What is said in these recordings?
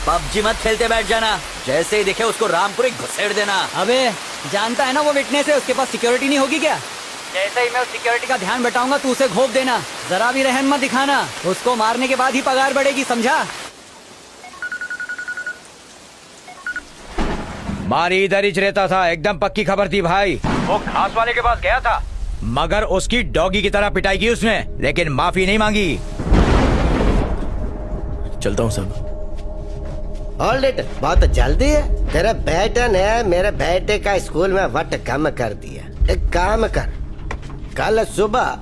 PUBG मत खेलते बैठ जाना, जैसे ही दिखे उसको रामपुरी घुसेड़ देना। अबे जानता है ना वो विटनेस है, उसके पास सिक्योरिटी नहीं होगी क्या? जैसे ही मैं उस सिक्योरिटी का ध्यान बटाऊंगा तू उसे घोप देना, जरा भी रहम मत दिखाना। उसको मारने के बाद ही पगार बढ़ेगी, समझा? मारी इधर ही रहता था, एकदम पक्की खबर थी भाई। वो घास वाले के पास गया था, मगर उसकी डॉगी की तरह पिटाई की उसने, लेकिन माफी नहीं मांगी। चलता हूँ सब। ऑलरेडी बहुत जल्दी है। तेरे बेटे ने मेरे बेटे का स्कूल में वट कम कर दिया। एक काम कर, कल सुबह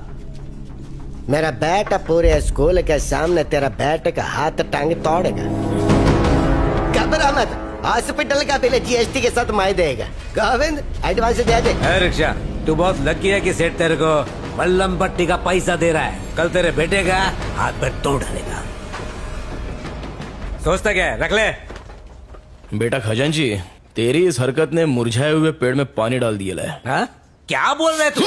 मेरा बेटा पूरे स्कूल के सामने तेरा बेटे का हाथ टांग तोड़ेगा। घबरा मत, हॉस्पिटल का बिल जीएसटी के साथ मैं देगा। गोविंद एडवांस दे दे। रिक्शा, तू बहुत लकी है कि सेठ तेरे को मल्लम पट्टी का पैसा दे रहा है। कल तेरे बेटे का हाथ पे तोड़ डालेगा। सोचता क्या है, रख ले। बेटा खजांची, तेरी इस हरकत ने मुरझाए हुए पेड़ में पानी डाल दिया है। हाँ? क्या बोल रहे तू?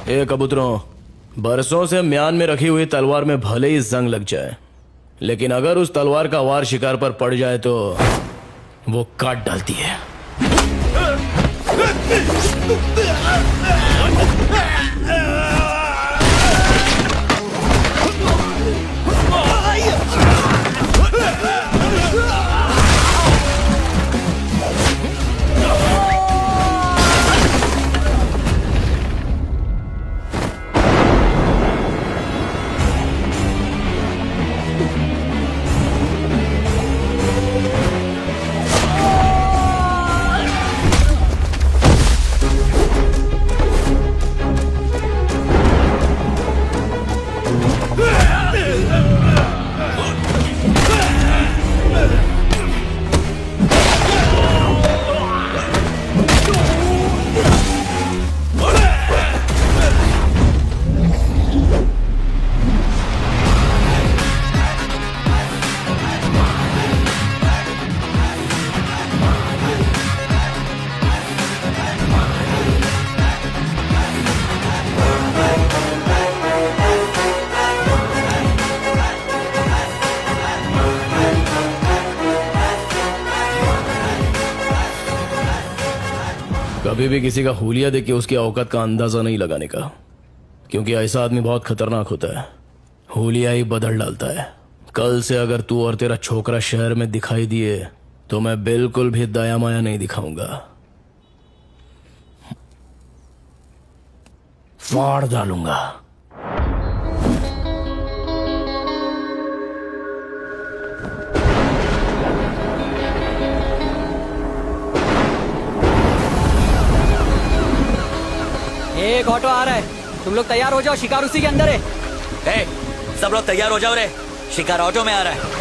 ए कबूतरों, बरसों से म्यान में रखी हुई तलवार में भले ही जंग लग जाए, लेकिन अगर उस तलवार का वार शिकार पर पड़ जाए तो वो काट डालती है। कभी भी किसी का हुलिया देख के उसकी औकात का अंदाजा नहीं लगाने का, क्योंकि ऐसा आदमी बहुत खतरनाक होता है। हुलिया ही बदल डालता है। कल से अगर तू और तेरा छोकरा शहर में दिखाई दिए तो मैं बिल्कुल भी दया माया नहीं दिखाऊंगा, फाड़ डालूंगा। एक ऑटो आ रहा है, तुम लोग तैयार हो जाओ, शिकार उसी के अंदर है। ए, सब लोग तैयार हो जाओ रे, शिकार ऑटो में आ रहा है।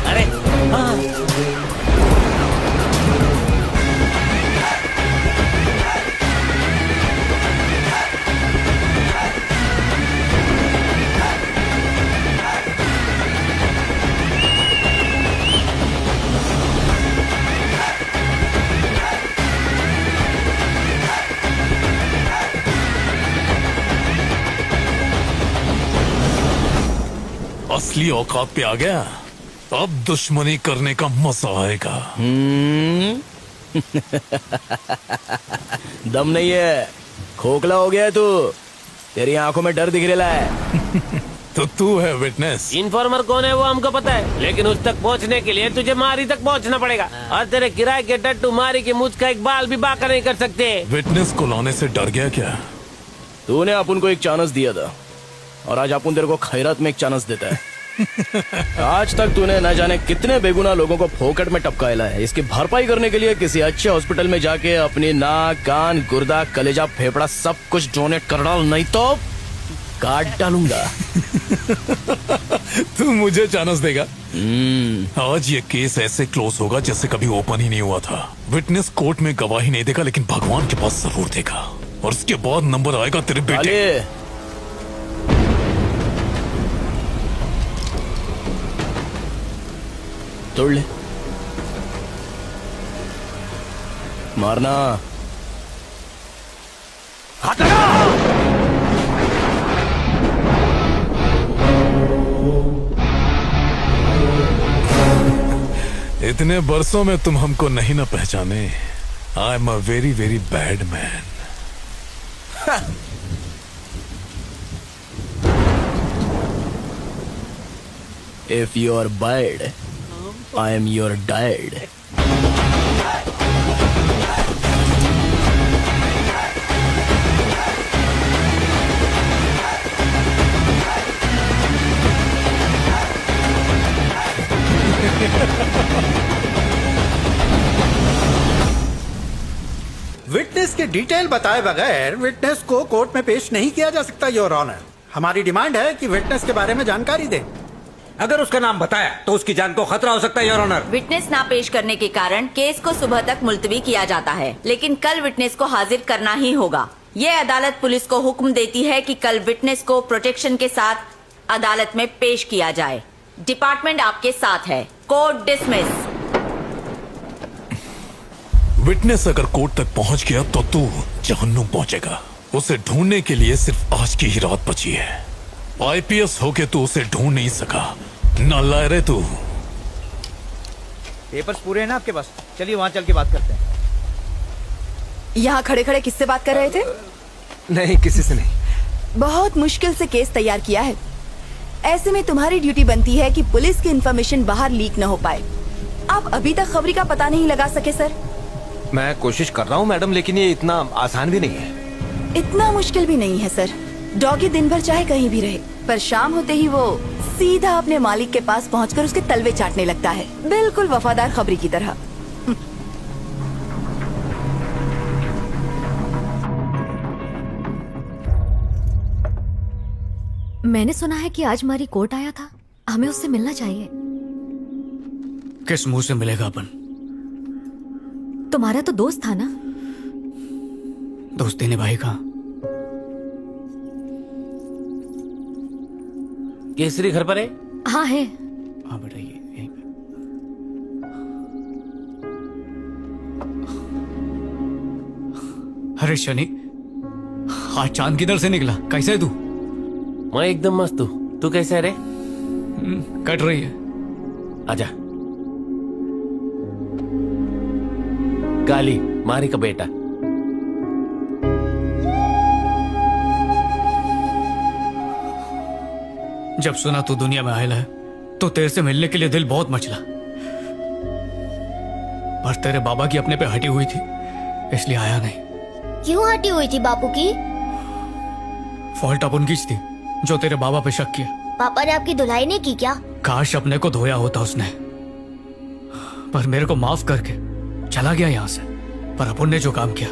अरे हाँ। असली औकात पे आ गया, अब दुश्मनी करने का मजा आएगा। दम नहीं है, खोखला हो गया है तू। तेरी आंखों में डर दिख रहा है। तो तू है विटनेस। इन्फॉर्मर कौन है वो हमको पता है, लेकिन उस तक पहुंचने के लिए तुझे मारी तक पहुंचना पड़ेगा। और तेरे किराए के टट्टू मारी के मुझ का एक बाल भी बाका नहीं कर सकते। विटनेस को लाने से डर गया क्या? तूने अपन को एक चांस दिया था और आज अपन तेरे को खैरात में एक चांस देता है। आज तक तूने न जाने कितने बेगुनाह लोगों को फोकट में टपकाया है। इसकी भरपाई करने के लिए किसी अच्छे हॉस्पिटल में जाके अपनी नाक, कान, गुर्दा, कलेजा, फेफड़ा सब कुछ डोनेट कर डाल, नहीं तो काट डालूंगा। तू मुझे चांस देगा? आज ये केस ऐसे क्लोज होगा जैसे कभी ओपन ही नहीं हुआ था। विटनेस कोर्ट में गवाही नहीं देगा, लेकिन भगवान के पास जरूर देगा, और उसके बाद नंबर आएगा तेरे बेटे। तोड़ ले, मारना। हाथ लगा। इतने बरसों में तुम हमको नहीं ना पहचाने। I am a very very bad man. If you are bad, I am your dad. Witness के डिटेल बताए बगैर विटनेस को कोर्ट में पेश नहीं किया जा सकता योर ऑनर। हमारी डिमांड है कि विटनेस के बारे में जानकारी दें। अगर उसका नाम बताया तो उसकी जान को खतरा हो सकता है योर ऑनर। विटनेस ना पेश करने के कारण केस को सुबह तक मुलतवी किया जाता है, लेकिन कल विटनेस को हाजिर करना ही होगा। ये अदालत पुलिस को हुक्म देती है कि कल विटनेस को प्रोटेक्शन के साथ अदालत में पेश किया जाए। डिपार्टमेंट आपके साथ है। Court dismiss. विटनेस अगर कोर्ट तक पहुंच गया तो तू जहन्नुम पहुंचेगा। उसे ढूंढने के लिए सिर्फ आज की ही रात बची है। आईपीएस होके तू उसे ढूंढ नहीं सका, नालायक तू। पेपर्स पूरे हैं ना आपके पास? चलिए वहाँ चल के बात करते हैं। यहाँ खड़े खड़े किससे बात कर रहे थे? नहीं, किसी से नहीं। बहुत मुश्किल से केस तैयार किया है। ऐसे में तुम्हारी ड्यूटी बनती है कि पुलिस की इंफॉर्मेशन बाहर लीक न हो पाए। आप अभी तक खबरी का पता नहीं लगा सके सर। मैं कोशिश कर रहा हूँ मैडम, लेकिन ये इतना आसान भी नहीं है। इतना मुश्किल भी नहीं है सर। डॉगी दिन भर चाहे कहीं भी रहे, पर शाम होते ही वो सीधा अपने मालिक के पास पहुंचकर उसके तलवे चाटने लगता है, बिल्कुल वफादार खबरी की तरह। मैंने सुना है कि आज हमारी कोर्ट आया था, हमें उससे मिलना चाहिए। किस मुंह से मिलेगा अपन? तुम्हारा तो दोस्त था ना। दोस्ती निभाएगा। केसरी घर पर है? हाँ है। हाँ बेटा, ये यहीं पे। अरे शनि, आज चांद किधर से निकला? कैसे है तू? मैं एकदम मस्त हूँ। तू कैसे है रे? कट रही है। आजा। काली मारी का बेटा। जब सुना तू दुनिया में आयल है तो तेरे से मिलने के लिए दिल बहुत मचला, पर तेरे बाबा की अपने पे हटी हुई थी इसलिए आया नहीं। क्यों हटी हुई थी बापू की? फॉल्ट अपन की थी जो तेरे बाबा पे शक किया। पापा ने आपकी धुलाई नहीं की क्या? काश अपने को धोया होता उसने, पर मेरे को माफ करके चला गया यहाँ से। पर अपन ने जो काम किया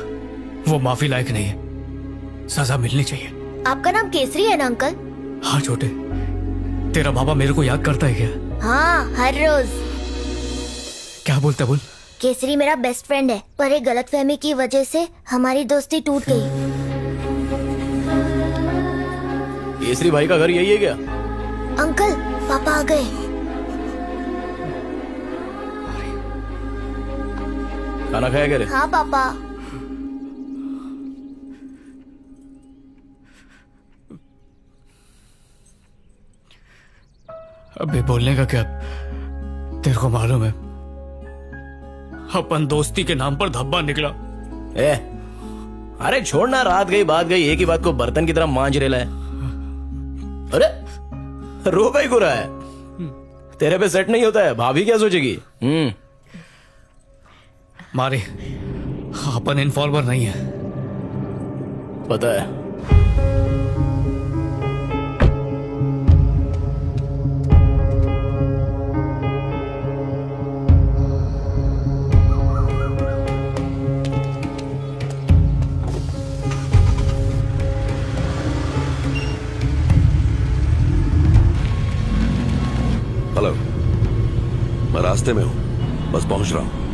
वो माफी लायक नहीं है, सजा मिलनी चाहिए। आपका नाम केसरी है ना अंकल? हाँ छोटे, तेरा बाबा मेरे को याद करता है क्या? हाँ, हर रोज। क्या बोलता? बोल। केसरी मेरा बेस्ट फ्रेंड है, पर एक गलतफहमी की वजह से हमारी दोस्ती टूट गई। केसरी भाई का घर यही है क्या? अंकल, पापा आ गए। खाना खाया क्या रे? हाँ पापा। अबे बोलने का क्या? तेरे को मालूम है अपन दोस्ती के नाम पर धब्बा निकला। अरे छोड़ना, रात गई बात गई, एक ही बात को बर्तन की तरह मांज रेला है। अरे रो का ही गुरा है, तेरे पे सेट नहीं होता है, भाभी क्या सोचेगी? मारी, अपन इन्फॉर्मर नहीं है। पता है। हेलो, मैं रास्ते में हूं, बस पहुंच रहा हूं।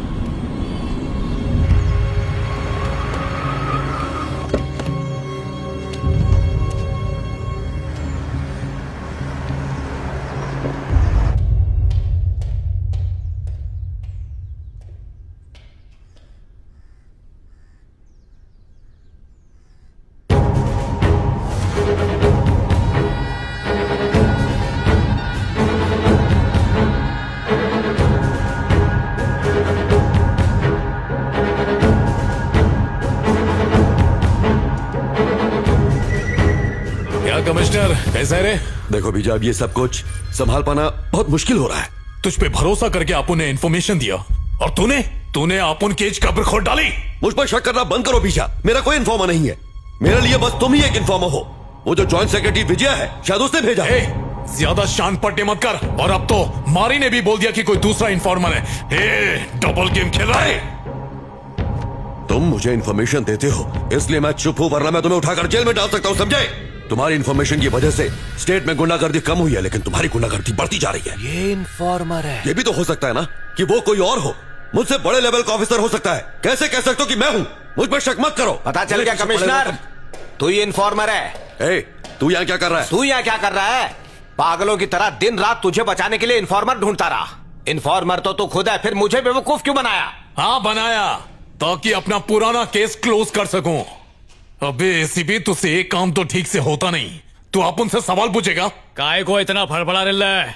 कमिश्नर कैसा है रे? देखो बीजा, अब ये सब कुछ संभाल पाना बहुत मुश्किल हो रहा है। तुझ पे भरोसा करके आपू ने इन्फॉर्मेशन दिया और तूने आपन केज कब्र खोद डाली। मुझ पर शक करना बंद करो बीजा, मेरा कोई इन्फॉर्मर नहीं है। मेरे लिए बस तुम ही एक इन्फॉर्मर हो। वो जो जॉइंट सेक्रेटरी विजय है, शायद उसने भेजा है। ज्यादा शान पट्टे मत कर। और अब तो मारी ने भी बोल दिया कि कोई दूसरा इन्फॉर्मर है। डबल गेम खेल रहा है। तुम मुझे इन्फॉर्मेशन देते हो इसलिए मैं चुप हूं, वरना मैं तुम्हें उठाकर जेल में डाल सकता हूं, समझे? तुम्हारी इन्फॉर्मेशन की वजह से स्टेट में गुंडागर्दी कम हुई है, लेकिन तुम्हारी गुंडागर्दी बढ़ती जा रही है। ये इन्फॉर्मर है। ये भी तो हो सकता है ना कि वो कोई और हो, मुझसे बड़े लेवल का ऑफिसर हो सकता है। कैसे कह सकते हो कि मैं हूं? मुझ पर शक मत करो। पता चल गया कमिश्नर, तू ही इन्फॉर्मर है। ए, तू यहाँ क्या कर रहा है? तू यहाँ क्या कर रहा है? पागलों की तरह दिन रात तुझे बचाने के लिए इन्फॉर्मर ढूंढता रहा। इन्फॉर्मर तो तू खुद है, फिर मुझे बेवकूफ क्यों बनाया? हाँ बनाया, ताकि अपना पुराना केस क्लोज कर सकूं। अबे एसीपी, तुझसे एक काम तो ठीक से होता नहीं। तू अपन से सवाल पूछेगा। काय को इतना फड़फड़ा रहा है?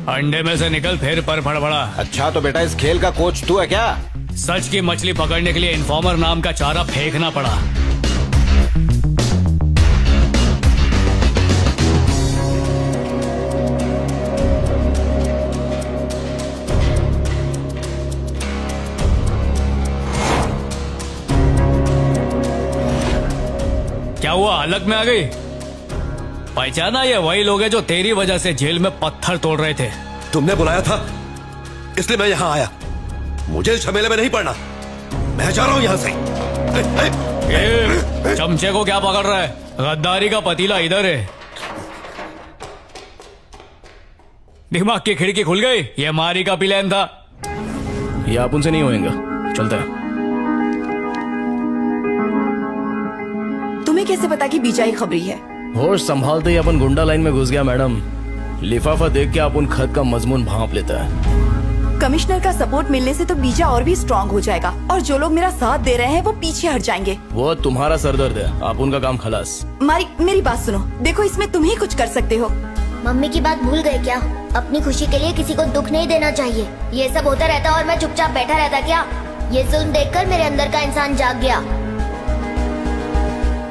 अंडे में से निकल फिर पर फड़फड़ा। अच्छा तो बेटा इस खेल का कोच तू है क्या? सच की मछली पकड़ने के लिए इन्फॉर्मर नाम का चारा फेंकना पड़ा। क्या हुआ, अलग में आ गई? पहचाना? ये वही लोग हैं जो तेरी वजह से जेल में पत्थर तोड़ रहे थे। तुमने बुलाया था इसलिए मैं यहाँ आया। मुझे इस झमेले में नहीं पड़ना, मैं जा रहा हूँ यहाँ से। चमचे को क्या पकड़ रहा है? गद्दारी का पतीला इधर है। दिमाग की खिड़की खुल गई। ये मारी का प्लान था। ये आप उनसे नहीं होएगा, चलता है। तुम्हें कैसे पता कि बीजा ही खबरी है? होश संभालते ही अपन गुंडा लाइन में घुस गया मैडम। लिफाफा देख के अपन खत का मजमून भांप लेता है। कमिश्नर का सपोर्ट मिलने से तो बीजा और भी स्ट्रांग हो जाएगा और जो लोग मेरा साथ दे रहे हैं वो पीछे हट जाएंगे। वो तुम्हारा सरदर्द है, आप उनका काम खलास। मारी, मेरी बात सुनो। देखो इसमें तुम ही कुछ कर सकते हो। मम्मी की बात भूल गए क्या? अपनी खुशी के लिए किसी को दुख नहीं देना चाहिए। ये सब होता रहता और मैं चुपचाप बैठा रहता क्या? ये जुल्म देखकर मेरे अंदर का इंसान जाग गया।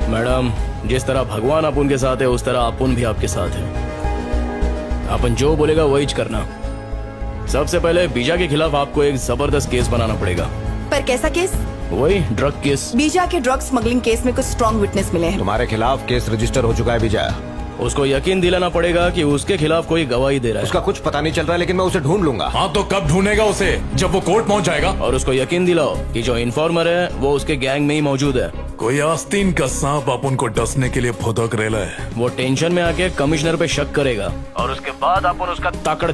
मैडम, जिस तरह भगवान अपन के साथ है उस तरह अपन भी आपके साथ है। अपन जो बोलेगा वही करना। सबसे पहले बीजा के खिलाफ आपको एक जबरदस्त केस बनाना पड़ेगा। पर कैसा केस? वही ड्रग केस। बीजा के ड्रग स्मगलिंग केस में कुछ स्ट्रॉन्ग विटनेस मिले हैं। तुम्हारे खिलाफ केस रजिस्टर हो चुका है बीजा। उसको यकीन दिलाना पड़ेगा कि उसके खिलाफ कोई गवाही दे रहा है। उसका कुछ पता नहीं चल रहा है, लेकिन मैं उसे ढूंढ लूंगा। हाँ तो कब ढूंढेगा उसे? जब वो कोर्ट पहुंच जाएगा। और उसको यकीन दिलाओ कि जो इन्फॉर्मर है वो उसके गैंग में ही मौजूद है। कोई आस्तीन का सांप अपन को डसने के लिए फुदक रेला है। वो टेंशन में आके कमिश्नर पे शक करेगा और उसके बाद अपन उसका ताकड़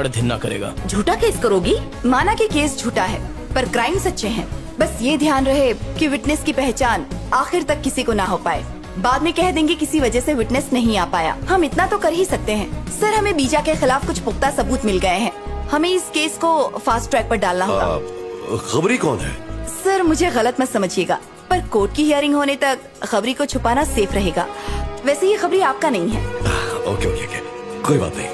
धिन्ना करेगा। झूठा केस करोगी? माना कि केस झूठा है पर क्राइम सच्चे हैं। बस ये ध्यान रहे कि विटनेस की पहचान आखिर तक किसी को ना हो पाए। बाद में कह देंगे किसी वजह से विटनेस नहीं आ पाया। हम इतना तो कर ही सकते हैं। सर, हमें बीजा के खिलाफ कुछ पुख्ता सबूत मिल गए हैं। हमें इस केस को फास्ट ट्रैक पर डालना होगा। खबरी कौन है? सर, मुझे गलत मत समझिएगा, पर कोर्ट की हियरिंग होने तक खबरी को छुपाना सेफ रहेगा। वैसे ये खबरी आपका नहीं है। ओके, कोई बात नहीं।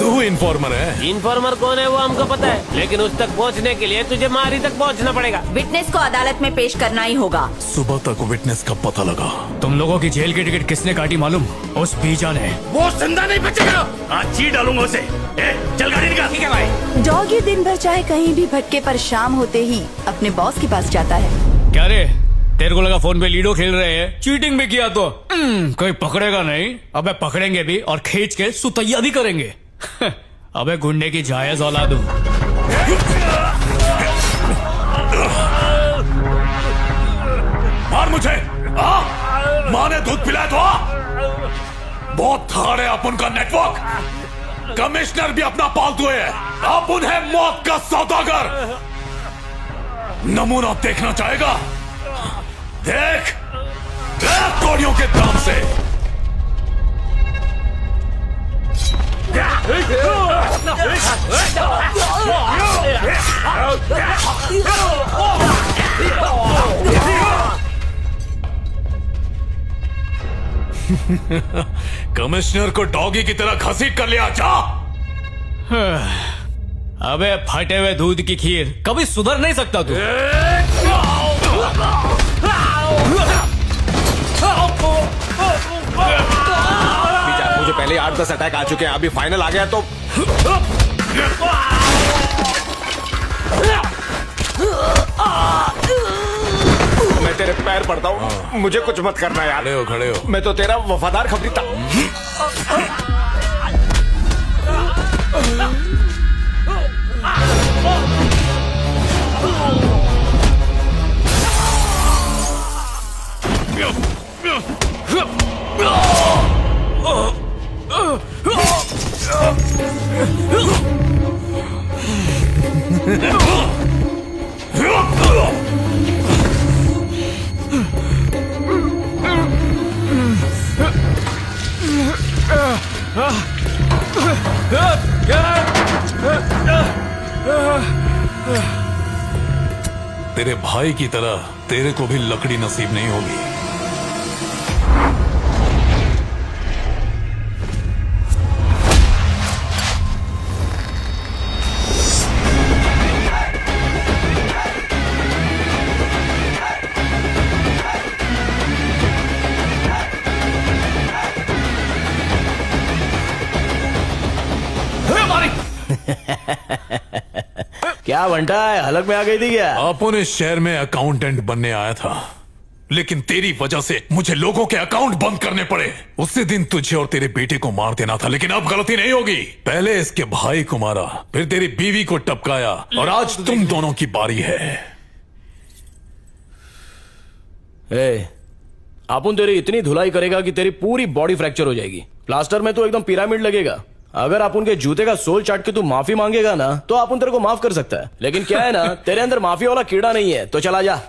तू इन्फॉर्मर है? इन्फॉर्मर कौन है वो हमको पता है, लेकिन उस तक पहुंचने के लिए तुझे मारी तक पहुंचना पड़ेगा। विटनेस को अदालत में पेश करना ही होगा। सुबह तक विटनेस का पता लगा। तुम लोगों की जेल की टिकट किसने काटी मालूम? उस बीजा ने। वो जिंदा नहीं बचेगा, आज चीर डालूंगा उसे। चल गाड़ी निकाल। ठीक है भाई। डॉगी दिन भर चाहे कहीं भी भटके पर शाम होते ही अपने बॉस के पास जाता है। क्या रे, तेरे को लगा फोन पे लूडो खेल रहे हैं? चीटिंग भी किया तो कोई पकड़ेगा नहीं। अबे पकड़ेंगे भी और खींच के सुतैया भी करेंगे। अबे गुंडे की जायज औलाद हूं। मार मुझे। माँ ने दूध पिलाया तो बहुत थाड़ है अपन का नेटवर्क। कमिश्नर भी अपना पालतू है, अपन है मौत का सौदागर। नमूना देखना चाहेगा? देख कोड़ियों के दाम से। कमिश्नर को डॉगी की तरह घसीट कर लिया। जा। अबे फटे हुए दूध की खीर, कभी सुधर नहीं सकता तू। मुझे पहले 8-10 अटैक आ चुके हैं, अभी फाइनल आ गया तो मैं तेरे पैर पड़ता हूँ, मुझे कुछ मत करना यार। खड़े हो। मैं तो तेरा वफादार खबरी था। तेरे भाई की तरह तेरे को भी लकड़ी नसीब नहीं होगी। क्या बंटा है, हलक में आ गई थी क्या? अपन इस शहर में अकाउंटेंट बनने आया था, लेकिन तेरी वजह से मुझे लोगों के अकाउंट बंद करने पड़े। उसी दिन तुझे और तेरे बेटे को मार देना था, लेकिन अब गलती नहीं होगी। पहले इसके भाई को मारा, फिर तेरी बीवी को टपकाया, और आज तुम दोनों की बारी है। अपन तेरी इतनी धुलाई करेगा कि तेरी पूरी बॉडी फ्रैक्चर हो जाएगी। प्लास्टर में तो एकदम पिरामिड लगेगा। अगर आप उनके जूते का सोल चाट के तू माफी मांगेगा ना, तो आप उन तेरे को माफ कर सकता है। लेकिन क्या है ना, तेरे अंदर माफी वाला कीड़ा नहीं है, तो चला जा।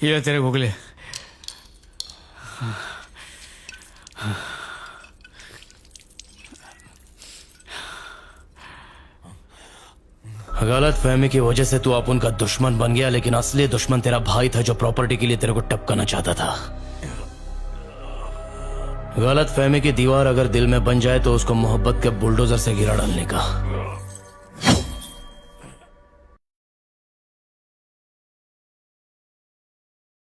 ये तेरे गुगले। गलत फहमी की वजह से तू अपन का दुश्मन बन गया, लेकिन असली दुश्मन तेरा भाई था जो प्रॉपर्टी के लिए तेरे को टपकाना चाहता था। गलत फहमी की दीवार अगर दिल में बन जाए तो उसको मोहब्बत के बुलडोजर से गिरा डालने का।